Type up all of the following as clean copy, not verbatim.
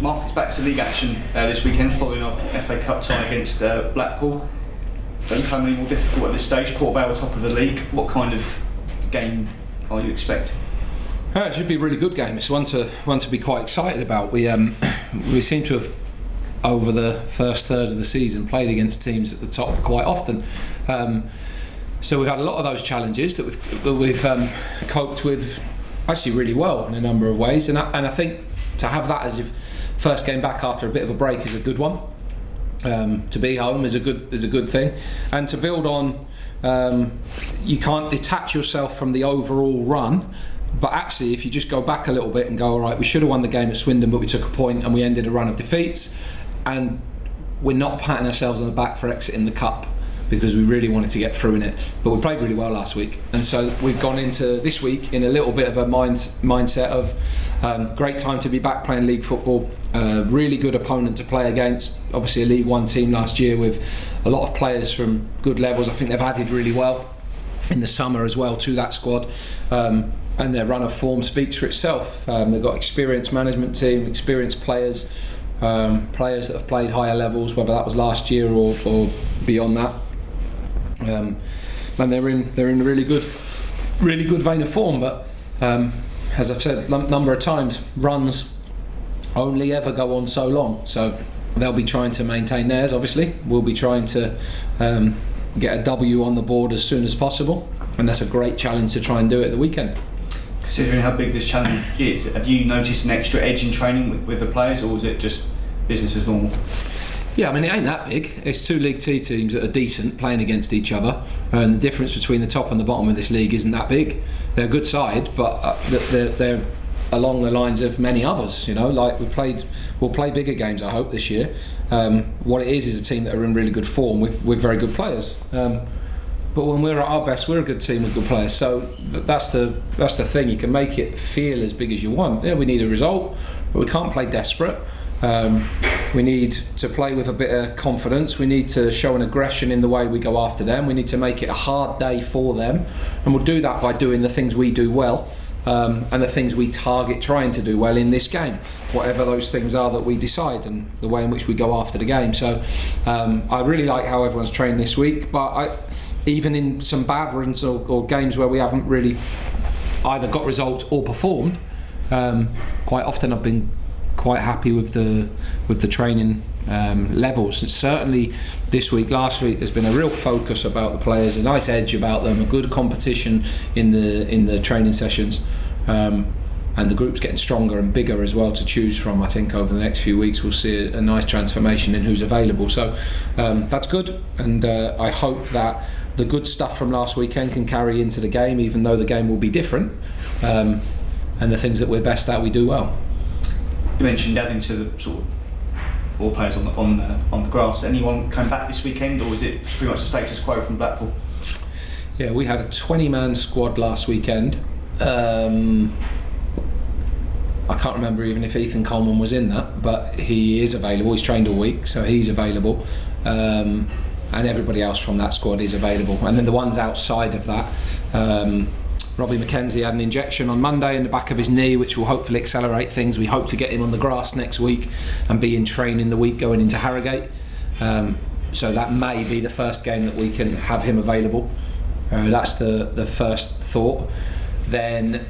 Mark, back to league action this weekend following up FA Cup tie against Blackpool. Don't become any more difficult at this stage. Port Vale top of the league. What kind of game are you expecting? It should be a really good game. It's one to be quite excited about. We seem to have, over the first third of the season, played against teams at the top quite often. So we've had a lot of those challenges that we've coped with actually really well in a number of ways. And I think to have that as your first game back after a bit of a break is a good one. To be home is a good thing, and to build on. You can't detach yourself from the overall run. But actually, if you just go back a little bit and go, all right, we should have won the game at Swindon, but we took a point and we ended a run of defeats, and we're not patting ourselves on the back for exiting the cup because we really wanted to get through in it. But we played really well last week, and so we've gone into this week in a little bit of a mindset of great time to be back playing league football. Really good opponent to play against. Obviously, a League One team last year with a lot of players from good levels. I think they've added really well in the summer as well to that squad. And their run of form speaks for itself. They've got experienced management team, experienced players, players that have played higher levels, whether that was last year or beyond that. And they're in a really good vein of form. But as I've said a number of times, runs only ever go on so long. So they'll be trying to maintain theirs. Obviously, we'll be trying to get a W on the board as soon as possible, and that's a great challenge to try and do it at the weekend. Considering how big this challenge is, have you noticed an extra edge in training with the players, or is it just business as normal? Yeah, I mean, it ain't that big. It's two League Two teams that are decent playing against each other, and the difference between the top and the bottom of this league isn't that big. They're a good side, but they're along the lines of many others. You know, like we'll play bigger games, I hope, this year. What it is a team that are in really good form with very good players. But when we're at our best, we're a good team with good players. So that's the thing. You can make it feel as big as you want. Yeah, we need a result, but we can't play desperate. We need to play with a bit of confidence. We need to show an aggression in the way we go after them. We need to make it a hard day for them, and we'll do that by doing the things we do well, and the things we target trying to do well in this game, whatever those things are that we decide, and the way in which we go after the game. So I really like how everyone's trained this week, but even in some bad runs or games where we haven't really either got results or performed, quite often I've been quite happy with the training levels. And certainly this week, last week, there's been a real focus about the players, a nice edge about them, a good competition in the training sessions, and the group's getting stronger and bigger as well to choose from. I think over the next few weeks we'll see a nice transformation in who's available. So that's good, and I hope that the good stuff from last weekend can carry into the game, even though the game will be different, and the things that we're best at we do well. You mentioned adding to the sort of all players on the grass. Anyone came back this weekend, or is it pretty much the status quo from Blackpool? Yeah, we had a 20-man squad last weekend. I can't remember even if Ethan Coleman was in that, but he is available. He's trained all week, so he's available. And everybody else from that squad is available. And then the ones outside of that, Robbie McKenzie had an injection on Monday in the back of his knee, which will hopefully accelerate things. We hope to get him on the grass next week and be in training the week going into Harrogate. So that may be the first game that we can have him available. That's the first thought. Then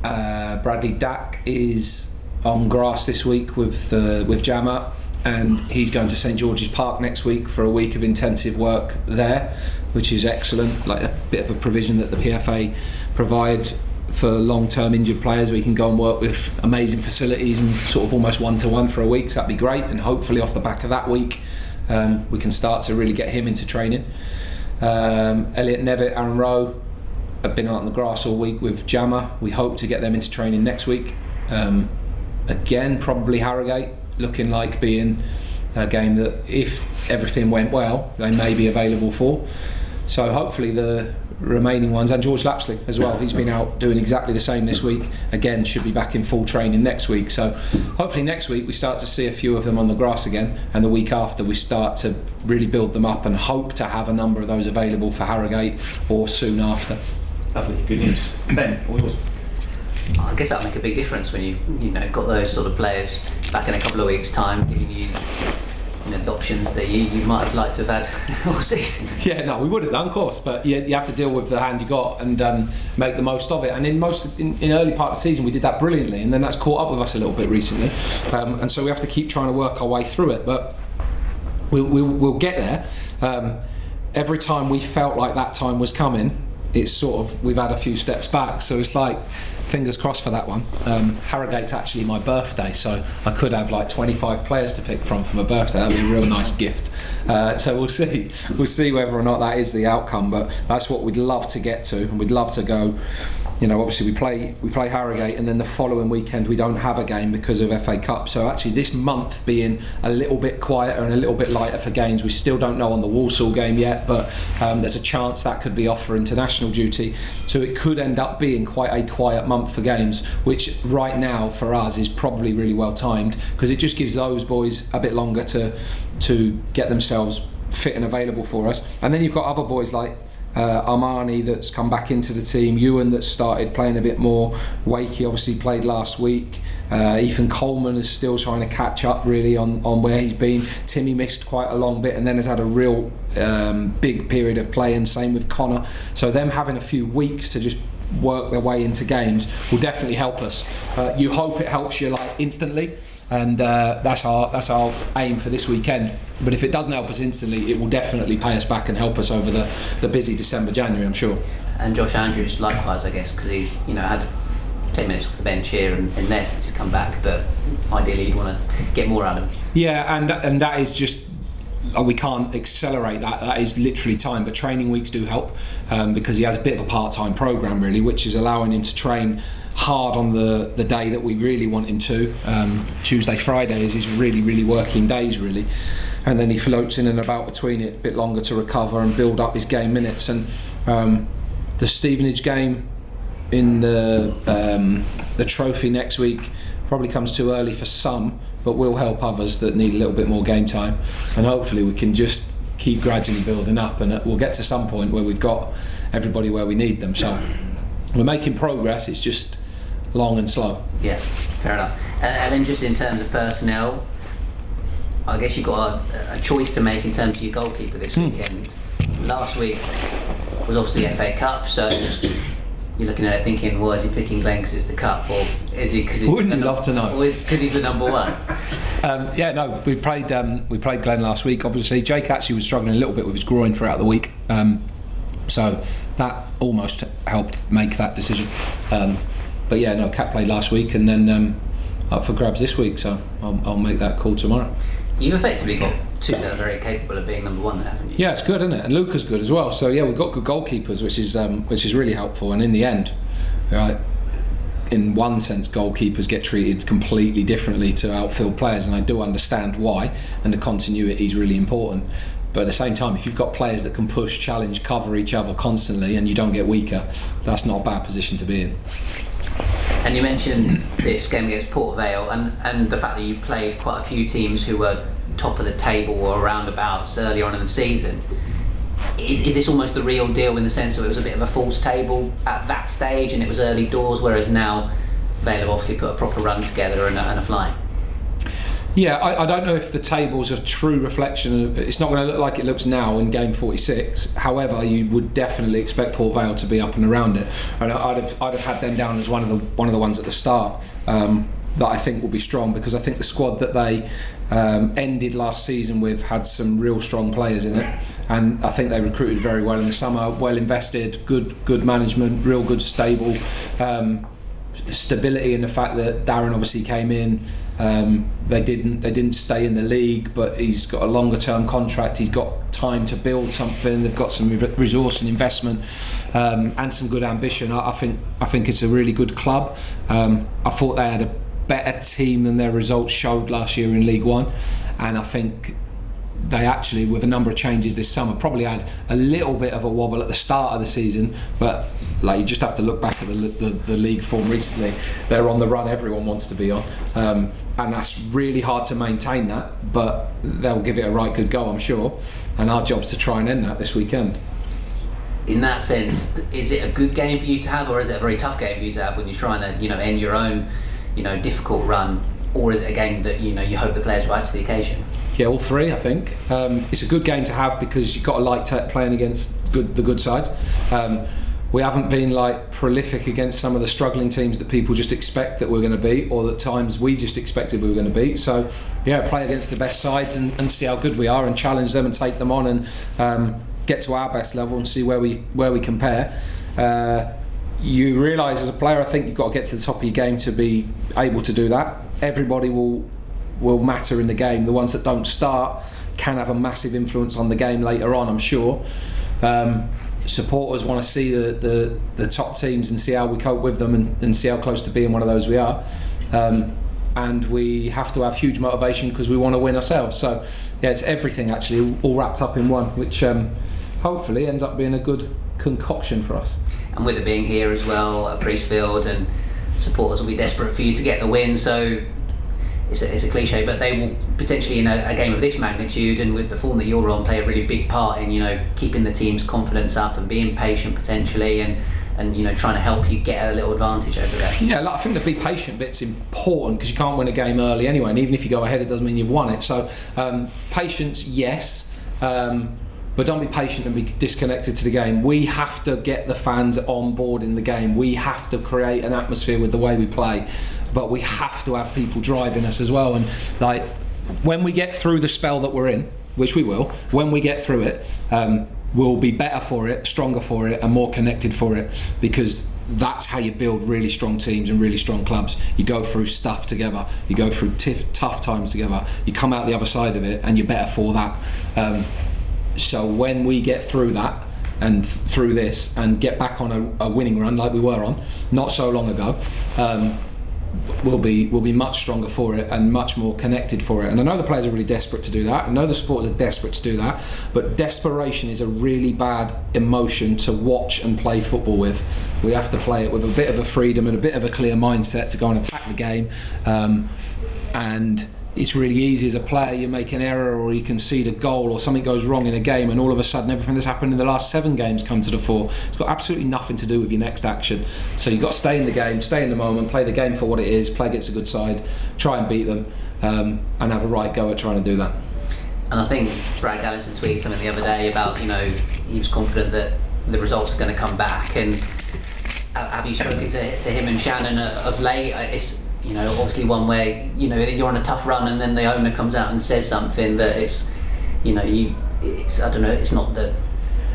Bradley Dack is on grass this week with Jama, and he's going to St George's Park next week for a week of intensive work there, which is excellent, like a bit of a provision that the PFA provide for long-term injured players. We can go and work with amazing facilities and sort of almost one-to-one for a week, so that'd be great, and hopefully off the back of that week we can start to really get him into training. Elliot Nevitt, Aaron Rowe have been out on the grass all week with Jama. We hope to get them into training next week. Again, probably Harrogate, looking like being a game that, if everything went well, they may be available for. So hopefully the remaining ones, and George Lapsley as well, he's been out doing exactly the same this week, again should be back in full training next week. So hopefully next week we start to see a few of them on the grass again, and the week after we start to really build them up and hope to have a number of those available for Harrogate or soon after. Lovely, good news. Ben, all yours. I guess that'll make a big difference when you got those sort of players back in a couple of weeks' time, giving you the options that you might have liked to have had all season. Yeah, no, we would have done, of course, but you have to deal with the hand you got and make the most of it. And in early part of the season, we did that brilliantly, and then that's caught up with us a little bit recently, and so we have to keep trying to work our way through it. But we'll get there. Every time we felt like that time was coming, it's sort of we've had a few steps back. So it's like, fingers crossed for that one. Harrogate's actually my birthday, so I could have like 25 players to pick from for my birthday. That'd be a real nice gift. So we'll see whether or not that is the outcome, but that's what we'd love to get to, and we'd love to go. Obviously we play Harrogate, and then the following weekend we don't have a game because of FA Cup. So actually this month being a little bit quieter and a little bit lighter for games. We still don't know on the Walsall game yet, but there's a chance that could be off for international duty. So it could end up being quite a quiet month for games, which right now for us is probably really well timed, because it just gives those boys a bit longer to get themselves fit and available for us. And then you've got other boys like Armani that's come back into the team, Ewan that's started playing a bit more, Wakey obviously played last week, Ethan Coleman is still trying to catch up really on where he's been. Timmy missed quite a long bit and then has had a real big period of playing, same with Connor. So them having a few weeks to just work their way into games will definitely help us. You hope it helps you like instantly, and that's our aim for this weekend. But if it doesn't help us instantly, it will definitely pay us back and help us over the busy December, January, I'm sure. And Josh Andrews likewise, I guess, because he's had 10 minutes off the bench here and there since he's come back, but ideally you'd want to get more out of him. Yeah, and that is just, we can't accelerate that is literally time, but training weeks do help, because he has a bit of a part-time programme really, which is allowing him to train hard on the day that we really want him to. Tuesday, Friday is his really working days really, and then he floats in and about between it a bit longer to recover and build up his game minutes. And the Stevenage game in the trophy next week probably comes too early for some, but will help others that need a little bit more game time, and hopefully we can just keep gradually building up, and we'll get to some point where we've got everybody where we need them. So we're making progress, it's just long and slow. Yeah, fair enough. And then just in terms of personnel, I guess you've got a choice to make in terms of your goalkeeper this weekend. Last week was obviously FA Cup, so you're looking at it thinking, well, is he picking Glenn because it's the Cup, or is he because wouldn't you love to know? Or because he's the number one? Yeah, no, we played Glenn last week. Obviously, Jake actually was struggling a little bit with his groin throughout the week, so that almost helped make that decision. But yeah, no, Cat played last week, and then up for grabs this week. So I'll make that call tomorrow. You've effectively got two that are very capable of being number one there, haven't you? Yeah, it's good, isn't it? And Luca's good as well. So yeah, we've got good goalkeepers, which is really helpful. And in the end, right, in one sense, goalkeepers get treated completely differently to outfield players, and I do understand why. And the continuity is really important. But at the same time, if you've got players that can push, challenge, cover each other constantly, and you don't get weaker, that's not a bad position to be in. And you mentioned this game against Port Vale, and the fact that you played quite a few teams who were top of the table or roundabouts early on in the season. Is this almost the real deal in the sense that it was a bit of a false table at that stage and it was early doors, whereas now Vale have obviously put a proper run together and are flying? Yeah, I don't know if the table's a true reflection of, it's not going to look like it looks now in game 46. However, you would definitely expect Port Vale to be up and around it, and I'd have had them down as one of the ones at the start that I think will be strong, because I think the squad that they ended last season with had some real strong players in it, and I think they recruited very well in the summer, well invested, good management, real good stable stability in the fact that Darren obviously came in. They didn't stay in the league, but he's got a longer term contract, he's got time to build something, they've got some resource and investment, and some good ambition. I think it's a really good club. I thought they had a better team than their results showed last year in League One, and I think they actually, with a number of changes this summer, probably had a little bit of a wobble at the start of the season, but like, you just have to look back at the league form recently. They're on the run everyone wants to be on, and that's really hard to maintain that, but they'll give it a right good go, I'm sure, and our job's to try and end that this weekend. in that sense, is it a good game for you to have, or is it a very tough game for you to have when you're trying to, end your own, difficult run, or is it a game that you hope the players rise to the occasion? Yeah, all three, I think. It's a good game to have because you've got to like playing against the good sides. We haven't been prolific against some of the struggling teams that people just expect that we're going to beat, or that times we just expected we were going to beat. So yeah, play against the best sides and see how good we are, and challenge them and take them on, and get to our best level and see where we compare. You realise as a player, I think you've got to get to the top of your game to be able to do that. Everybody will matter in the game. The ones that don't start can have a massive influence on the game later on, I'm sure. Supporters want to see the top teams and see how we cope with them, and see how close to being one of those we are. And we have to have huge motivation because we want to win ourselves. So yeah, it's everything actually all wrapped up in one, which hopefully ends up being a good concoction for us. And with it being here as well at Priestfield, and supporters will be desperate for you to get the win, so it's a cliche, but they will potentially, in a game of this magnitude and with the form that you're on, play a really big part in keeping the team's confidence up and being patient potentially, and trying to help you get a little advantage over there. Yeah, I think the be patient bit's important because you can't win a game early anyway, and even if you go ahead, it doesn't mean you've won it. So patience, yes. But don't be patient and be disconnected to the game. We have to get the fans on board in the game. We have to create an atmosphere with the way we play, but we have to have people driving us as well. And when we get through the spell that we're in, which we will, when we get through it, we'll be better for it, stronger for it, and more connected for it, because that's how you build really strong teams and really strong clubs. You go through stuff together, you go through tough times together, you come out the other side of it and you're better for that. So when we get through that and through this and get back on a winning run like we were on not so long ago, we'll be much stronger for it and much more connected for it. And I know the players are really desperate to do that. I know the supporters are desperate to do that. But desperation is a really bad emotion to watch and play football with. We have to play it with a bit of a freedom and a bit of a clear mindset to go and attack the game. And it's really easy as a player, you make an error or you concede a goal or something goes wrong in a game, and all of a sudden everything that's happened in the last 7 games come to the fore. It's got absolutely nothing to do with your next action. So you've got to stay in the game, stay in the moment, play the game for what it is, play against a good side, try and beat them, and have a right go at trying to do that. And I think Brad Gallison tweeted something the other day about, he was confident that the results are going to come back. And have you spoken to him and Shannon of late? It's obviously one where you're on a tough run, and then the owner comes out and says something that it's I don't know, it's not a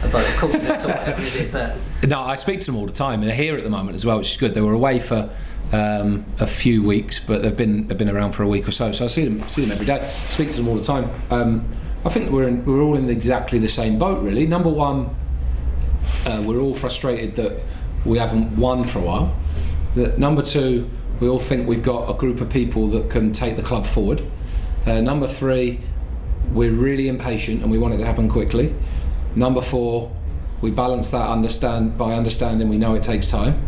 vote of confidence or whatever, is it? But no, I speak to them all the time. They're here at the moment as well, which is good. They were away for a few weeks, but they've been around for a week or so. So I see them every day. Speak to them all the time. I think we're all in exactly the same boat, really. Number one, we're all frustrated that we haven't won for a while. Number two, we all think we've got a group of people that can take the club forward. Number three, we're really impatient and we want it to happen quickly. Number four, we balance that by understanding we know it takes time.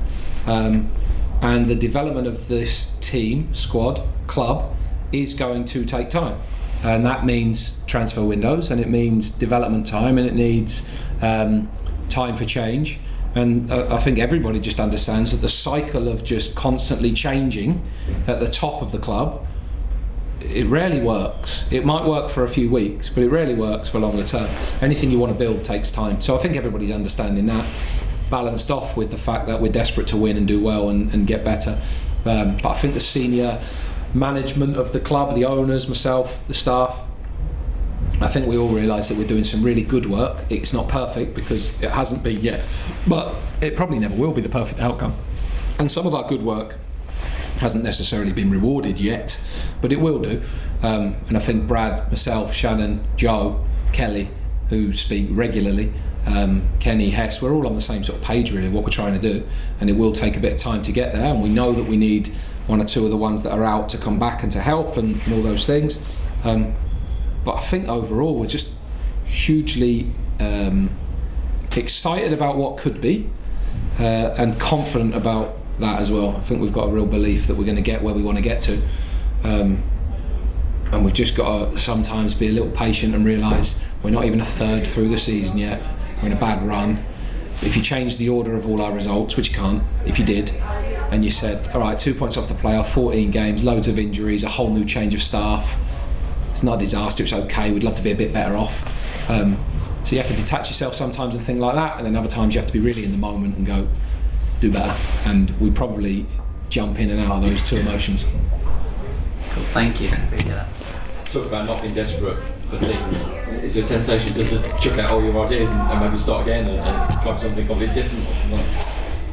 And the development of this team, squad, club is going to take time. And that means transfer windows, and it means development time, and it needs time for change. And I think everybody just understands that the cycle of just constantly changing at the top of the club, it rarely works. It might work for a few weeks, but it rarely works for longer term. Anything you want to build takes time. So I think everybody's understanding that, balanced off with the fact that we're desperate to win and do well and get better. But I think the senior management of the club, the owners, myself, the staff, I think we all realise that we're doing some really good work. It's not perfect because it hasn't been yet, but it probably never will be the perfect outcome. And some of our good work hasn't necessarily been rewarded yet, but it will do. And I think Brad, myself, Shannon, Joe, Kelly, who speak regularly, Kenny, Hess, we're all on the same sort of page really, what we're trying to do. And it will take a bit of time to get there, and we know that we need 1 or 2 of the ones that are out to come back and to help and all those things. But I think overall we're just hugely excited about what could be, and confident about that as well. I think we've got a real belief that we're going to get where we want to get to, and we've just got to sometimes be a little patient and realise we're not even a third through the season yet. We're in a bad run. if you changed the order of all our results, which you can't, if you did, and you said, all right, 2 points off the playoff, 14 games, loads of injuries, a whole new change of staff, it's not a disaster, it's okay, we'd love to be a bit better off. So you have to detach yourself sometimes and think like that, and then other times you have to be really in the moment and go, do better. And we probably jump in and out of those two emotions. Cool, thank you. Appreciate that. Talk about not being desperate for things. Is there a temptation just to chuck out all your ideas and maybe start again and try something completely different or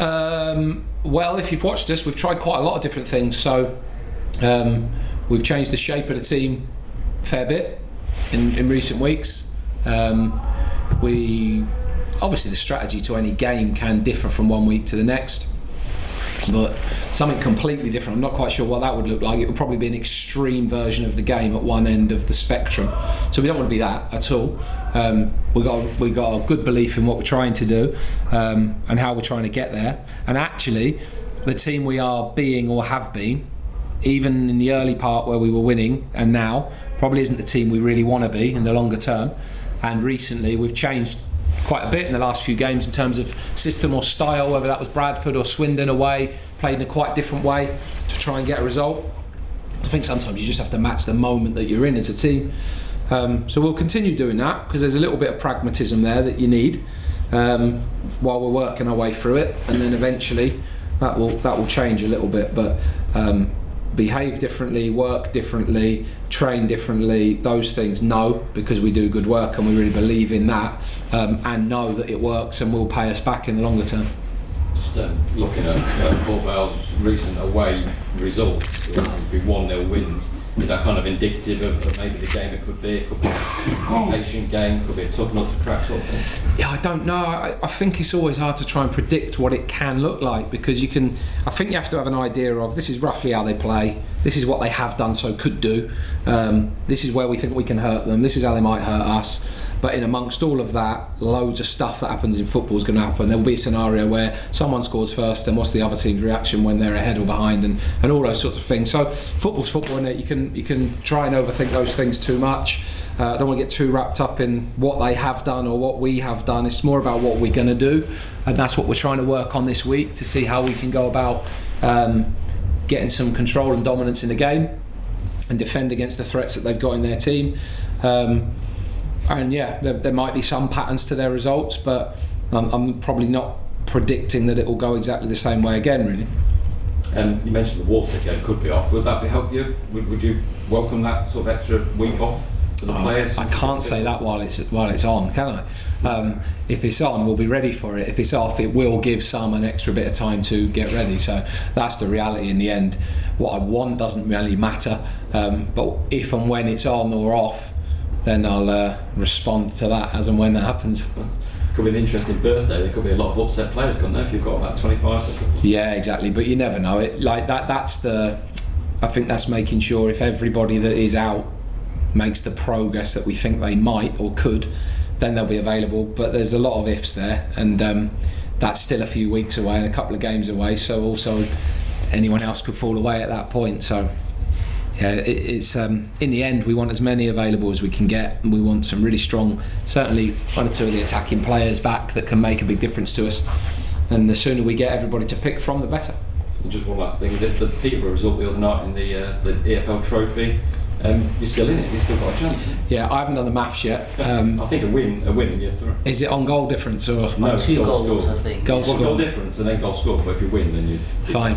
something? Well, if you've watched us, we've tried quite a lot of different things. So we've changed the shape of the team a fair bit in recent weeks. We obviously, the strategy to any game can differ from one week to the next, but something completely different, I'm not quite sure what that would look like. It would probably be an extreme version of the game at one end of the spectrum, so we don't want to be that at all. We got a good belief in what we're trying to do, and how we're trying to get there. And actually, the team we are being or have been, even in the early part where we were winning and now, probably isn't the team we really want to be in the longer term. And recently we've changed quite a bit in the last few games in terms of system or style, whether that was Bradford or Swindon away, played in a quite different way to try and get a result. I think sometimes you just have to match the moment that you're in as a team. So we'll continue doing that, because there's a little bit of pragmatism there that you need while we're working our way through it, and then eventually that will change a little bit. But behave differently, work differently, train differently, those things, no, because we do good work and we really believe in that, and know that it works and will pay us back in the longer term. Just looking at Port Vale's recent away results, it would be 1-0 wins. Is that kind of indicative of maybe the game it could be? It could be a patient game, it could be a tough nut to crack sort of thing. Yeah, I don't know. I think it's always hard to try and predict what it can look like, because I think you have to have an idea of, this is roughly how they play, this is what they have done so could do, this is where we think we can hurt them, this is how they might hurt us. But in amongst all of that, loads of stuff that happens in football is going to happen. There will be a scenario where someone scores first, then what's the other team's reaction when they're ahead or behind, and all those sorts of things. So football's football, and you can try and overthink those things too much. I don't want to get too wrapped up in what they have done or what we have done. It's more about what we're going to do, and that's what we're trying to work on this week, to see how we can go about getting some control and dominance in the game and defend against the threats that they've got in their team. And yeah, there might be some patterns to their results, but I'm probably not predicting that it will go exactly the same way again, really. You mentioned the Waterford game could be off. Would that help you? Would you welcome that sort of extra week off for the players? I can't say that while it's on, can I? If it's on, we'll be ready for it. If it's off, it will give some an extra bit of time to get ready. So that's the reality in the end. What I want doesn't really matter, but if and when it's on or off, then I'll respond to that as and when that happens. Could be an interesting birthday. There could be a lot of upset players, couldn't there, if you've got about 25? Yeah, exactly. But you never know. It like that. I think that's making sure if everybody that is out makes the progress that we think they might or could, then they'll be available. But there's a lot of ifs there, and that's still a few weeks away and a couple of games away. So also anyone else could fall away at that point. So. Yeah, it's in the end we want as many available as we can get, and we want some really strong, certainly one or two of the attacking players back that can make a big difference to us, and the sooner we get everybody to pick from, the better. And just one last thing, the Peterborough result the other night in the EFL Trophy, you're still in it, you've still got a chance. Yeah, I haven't done the maths yet. I think a win and you're through. Is it on goal difference or? No, 2 goals, I think. Goal score. Goal difference and then goal score, but if you win then you... Fine.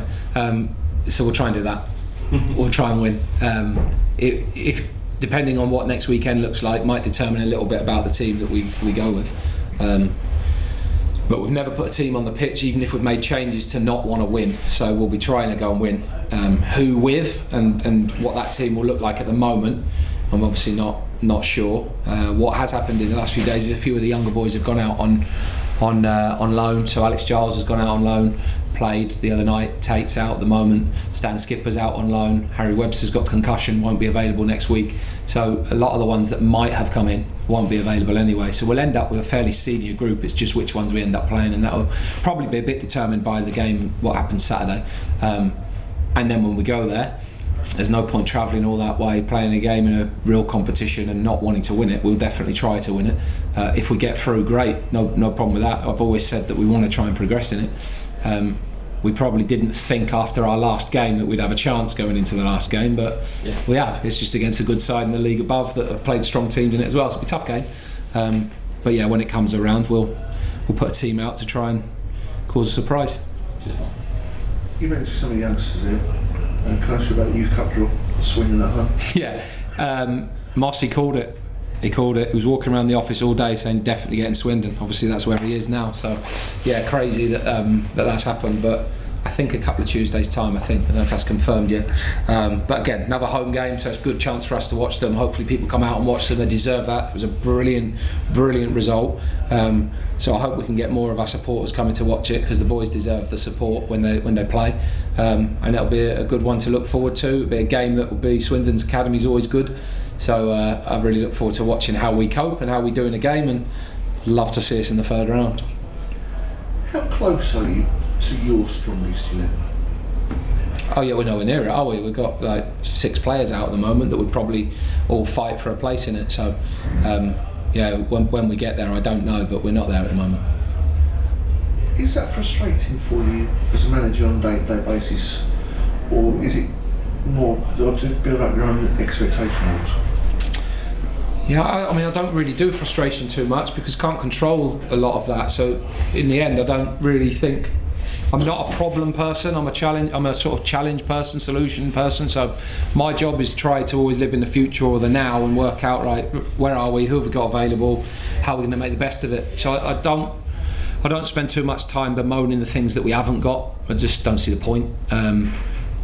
So we'll try and do that. We'll try and win. If depending on what next weekend looks like, might determine a little bit about the team that we go with. But we've never put a team on the pitch, even if we've made changes, to not want to win. So we'll be trying to go and win. Who with and what that team will look like at the moment, I'm obviously not sure. What has happened in the last few days is a few of the younger boys have gone out on loan. So Alex Giles has gone out on loan, played the other night. Tate's out at the moment. Stan Skipper's out on loan. Harry Webster's got concussion, won't be available next week. So a lot of the ones that might have come in won't be available anyway. So we'll end up with a fairly senior group. It's just which ones we end up playing, and that will probably be a bit determined by the game, what happens Saturday. And then when we go there, there's no point travelling all that way, playing a game in a real competition and not wanting to win it. We'll definitely try to win it. If we get through, great, no problem with that. I've always said that we want to try and progress in it. We probably didn't think after our last game that we'd have a chance going into the last game, but we have. It's just against a good side in the league above that have played strong teams in it as well. So it'll be a tough game. But yeah, when it comes around, we'll put a team out to try and cause a surprise. You mentioned some of the youngsters here. Can I ask you about the youth cup draw, Swindon at home? Yeah, Mossy called it. He called it. He was walking around the office all day saying definitely getting Swindon. Obviously that's where he is now. So yeah, crazy that that's happened. But I think a couple of Tuesdays' time. I don't know if that's confirmed yet. But again, another home game, so it's a good chance for us to watch them. Hopefully people come out and watch them. They deserve that. It was a brilliant result. So I hope we can get more of our supporters coming to watch it, because the boys deserve the support when they play. And it'll be a good one to look forward to. It'll be a game that will be, Swindon's academy is always good. So I really look forward to watching how we cope and how we do in a game, and love to see us in the third round. How close are you to your strongest 11? Oh yeah, we're nowhere near it, are we? We've got like 6 players out at the moment that would probably all fight for a place in it. So yeah, when we get there, I don't know, but we're not there at the moment. Is that frustrating for you as a manager on a day-to-day basis, or is it more to build up your own expectations? Yeah, I mean, I don't really do frustration too much because I can't control a lot of that. So in the end, I don't really think. I'm not a problem person. I'm a sort of challenge person, solution person. So my job is to try to always live in the future or the now and work out, right, where are we, who have we got available, how are we going to make the best of it. So I don't spend too much time bemoaning the things that we haven't got. I just don't see the point. And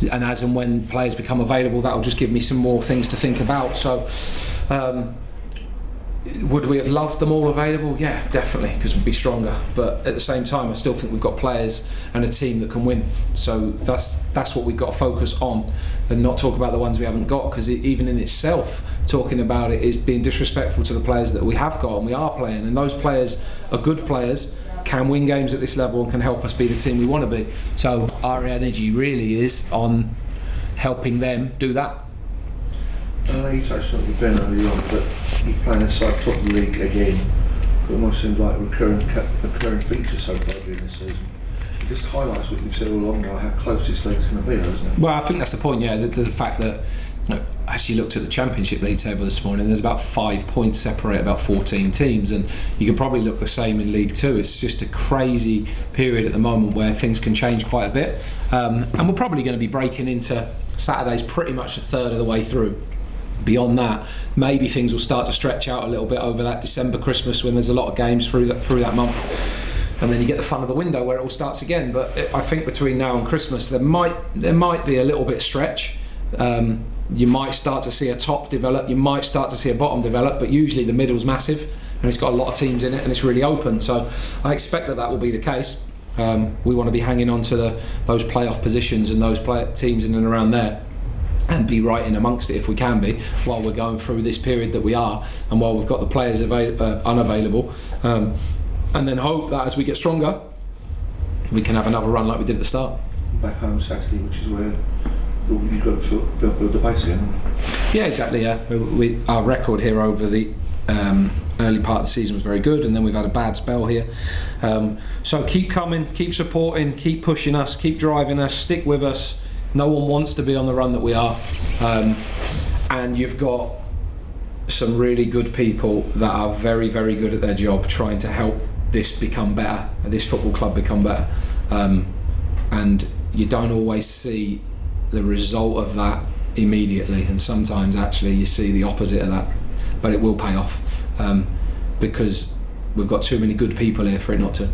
as and when players become available, that will just give me some more things to think about. So would we have loved them all available? Yeah, definitely, because we'd be stronger. But at the same time, I still think we've got players and a team that can win. So that's what we've got to focus on, and not talk about the ones we haven't got, because even in itself, talking about it is being disrespectful to the players that we have got and we are playing. And those players are good players, can win games at this level and can help us be the team we want to be. So our energy really is on helping them do that. I know you touched on it with Ben earlier on, but you're playing a side top of the league again. It almost seems like a recurring feature so far during this season. It just highlights what you've said all along now, how close this league's going to be, doesn't it? Well, I think that's the point, yeah. The fact that, you know, I actually looked at the Championship League table this morning, there's about 5 points separate about 14 teams, and you can probably look the same in League 2. It's just a crazy period at the moment where things can change quite a bit. And we're probably going to be breaking into Saturdays pretty much a third of the way through. Beyond that, maybe things will start to stretch out a little bit over that December, Christmas, when there's a lot of games through that month, and then you get the fun of the window where it all starts again. But I think between now and Christmas there might be a little bit stretch. You might start to see a top develop, you might start to see a bottom develop, but usually the middle's massive and it's got a lot of teams in it and it's really open. So I expect that will be the case. We want to be hanging on to those playoff positions and those teams in and around there, and be right in amongst it if we can be, while we're going through this period that we are, and while we've got the players unavailable, and then hope that as we get stronger we can have another run like we did at the start. Back home Saturday, which is where you've got to build the base again. Yeah, exactly, yeah. Our record here over the early part of the season was very good, and then we've had a bad spell here. So keep coming, keep supporting, keep pushing us, keep driving us, stick with us. No one wants to be on the run that we are, and you've got some really good people that are very, very good at their job, trying to help this become better, this football club become better. And you don't always see the result of that immediately, and sometimes actually you see the opposite of that, but it will pay off, because we've got too many good people here for it not to.